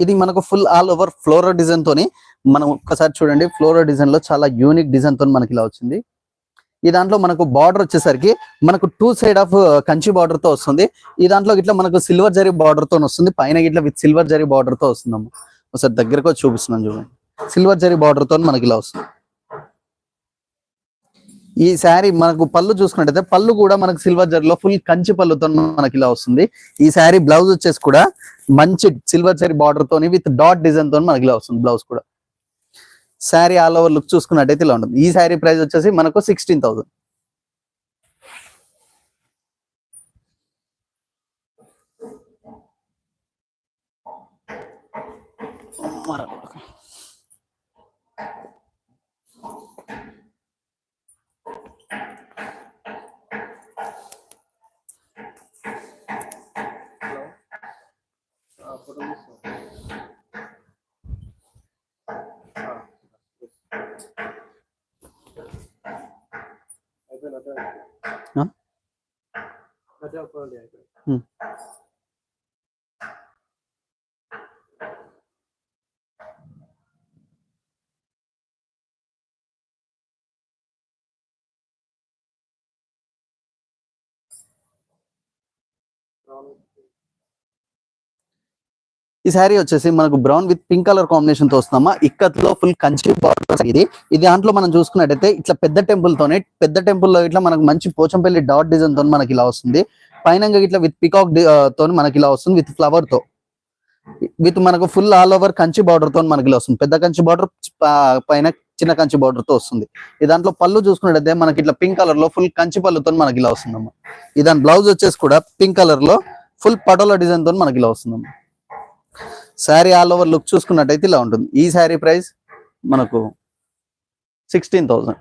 ఇది మనకు full all over floral design తోని, మనం ఒక్కసారి చూడండి ఫ్లోరల్ డిజైన్ లో చాలా యూనిక్ డిజైన్ తో మనకి ఇలా వచ్చింది. ఈ దాంట్లో మనకు బార్డర్ వచ్చేసరికి మనకు 2 సైడ్ ఆఫ్ కంచి బార్డర్ తో వస్తుంది. ఈ దాంట్లో ఇట్లా మనకు సిల్వర్ జరీ బార్డర్ తో వస్తుంది, పైన ఇట్లా విత్ సిల్వర్ జరీ బార్డర్ తో వస్తుందమ్మ. ఒకసారి దగ్గరకు వచ్చి చూపిస్తున్నాను చూడండి, సిల్వర్ జరీ బార్డర్ తో మనకి ఇలా వస్తుంది. ఈ శారీ మనకు పళ్ళు చూసుకున్నట్టయితే పళ్ళు కూడా మనకు సిల్వర్ జరీలో ఫుల్ కంచి పళ్ళుతో మనకి ఇలా వస్తుంది. ఈ శారీ బ్లౌజ్ వచ్చేసి కూడా మంచి సిల్వర్ జరీ బార్డర్ తోని విత్ డాట్ డిజైన్ తో మనకి ఇలా వస్తుంది బ్లౌజ్ కూడా. శారీ ఆల్ ఓవర్ లుక్ చూసుకున్నట్టయితే ఇలా ఉంటుంది. ఈ శారీ ప్రైస్ వచ్చేసి మనకు 16,000. ఈ శారీ వచ్చేసి మనకు brown with pink colour combination తో వస్తుందమ్మా. ఇక్కత్లో ఫుల్ కంచి బార్డర్ ఇది దాంట్లో మనం చూసుకున్నట్టయితే ఇట్లా పెద్ద టెంపుల్ లో ఇట్లా మనకు మంచి పోచంపల్లి డాట్ డిజైన్ తో మనకి ఇలా వస్తుంది. పైన ఇట్లా విత్ పికాక్ తో మనకి ఇలా వస్తుంది, విత్ ఫ్లవర్ తో, విత్ మనకు full all over Kanchi border తో మనకి ఇలా వస్తుంది. పెద్ద కంచి బార్డర్ పైన చిన్న కంచి బార్డర్ తో వస్తుంది. ఈ దాంట్లో పళ్ళు చూసుకున్నట్టయితే మనకి ఇట్లా పింక్ కలర్ లో ఫుల్ కంచి పళ్ళుతో మనకి ఇలా వస్తుందమ్మా. ఈ దాని బ్లౌజ్ వచ్చేసి కూడా పింక్ కలర్ లో ఫుల్ పటోలా డిజైన్ తో మనకి ఇలా వస్తుందమ్మా. శారీ ఆల్ ఓవర్ లుక్ చూసుకున్నట్టయితే ఇలా ఉంటుంది. ఈ శారీ ప్రైస్ మనకు 16,000.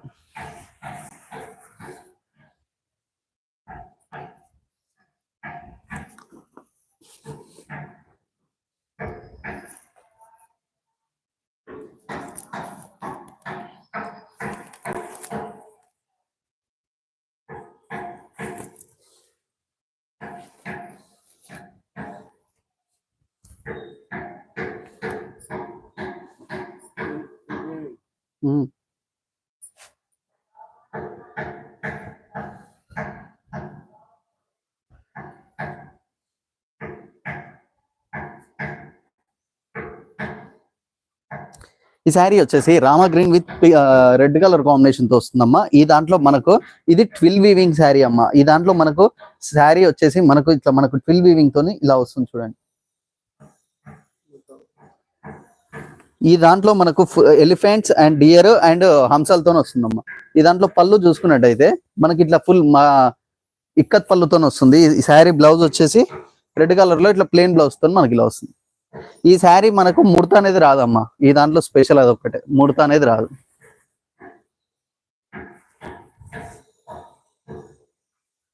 ఈ శారీ వచ్చేసి Rama green with red colour combination తో వస్తుందమ్మా. ఈ దాంట్లో మనకు ఇది ట్విల్ వీవింగ్ శారీ అమ్మా. ఈ దాంట్లో మనకు శారీ వచ్చేసి మనకు ఇట్లా మనకు ట్విల్ వీవింగ్ తోని ఇలా వస్తుంది చూడండి. ఈ దాంట్లో మనకు ఎలిఫెంట్స్ అండ్ డియర్ అండ్ హంసలతో వస్తుందమ్మా. ఈ దాంట్లో పళ్ళు చూసుకున్నట్టయితే మనకి ఇట్లా ఫుల్ ఇక్కత్ పళ్ళుతో వస్తుంది. ఈ శారీ బ్లౌజ్ వచ్చేసి రెడ్ కలర్ లో ఇట్లా ప్లెయిన్ బ్లౌజ్ తో మనకి ఇలా వస్తుంది. ఈ శారీ మనకు ముడత అనేది రాదమ్మా. ఈ దాంట్లో స్పెషల్ అది ఒక్కటే, ముడత అనేది రాదు.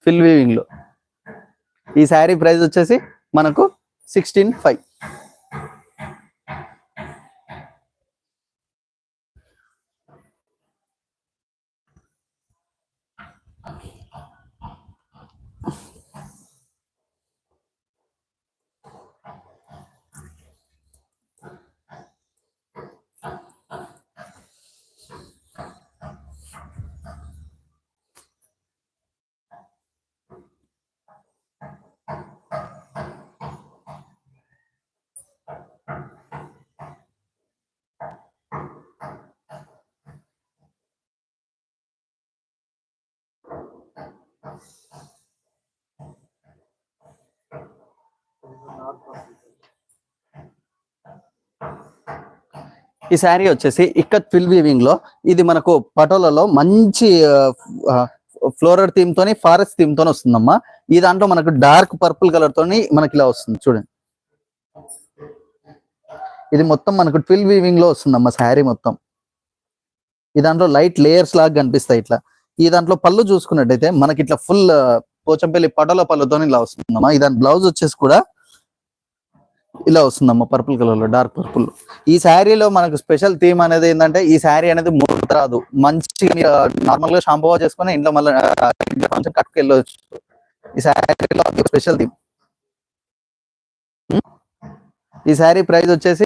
ఫిల్ వీవింగ్ లో ఈ శారీ ప్రైస్ వచ్చేసి మనకు 16,500. ఈ శారీ వచ్చేసి ఇక్కత్ ఫిల్ వీవింగ్ లో ఇది మనకు పటోలలో మంచి ఫ్లోరల్ థీమ్ తోని ఫారెస్ట్ థీమ్ తోని వస్తుందమ్మా. ఈ దాంట్లో మనకు డార్క్ పర్పుల్ కలర్ తోని మనకి ఇలా వస్తుంది చూడండి. ఇది మొత్తం మనకు ట్విల్ వీవింగ్ లో వస్తుందమ్మా శారీ మొత్తం. ఈ దాంట్లో లైట్ లేయర్స్ లాగా కనిపిస్తాయి ఇట్లా. ఈ దాంట్లో పళ్ళు చూసుకున్నట్టయితే మనకి ఇట్లా ఫుల్ పోచంపల్లి పటోల పళ్ళుతో ఇలా వస్తుందమ్మా. ఈ దాని బ్లౌజ్ వచ్చేసి కూడా ఇలా వస్తుందమ్మా పర్పుల్ కలర్ లో, డార్క్ పర్పుల్. ఈ శారీలో మనకు స్పెషల్ థీమ్ అనేది ఏంటంటే ఈ శారీ అనేది ముడత రాదు. మంచిగా నార్మల్ గా షాంపూ చేసుకుని ఇంట్లో మళ్ళీ కొంచెం కట్టుకు వెళ్ళవచ్చు. ఈ శారీలో స్పెషల్ థీమ్. ఈ శారీ ప్రైస్ వచ్చేసి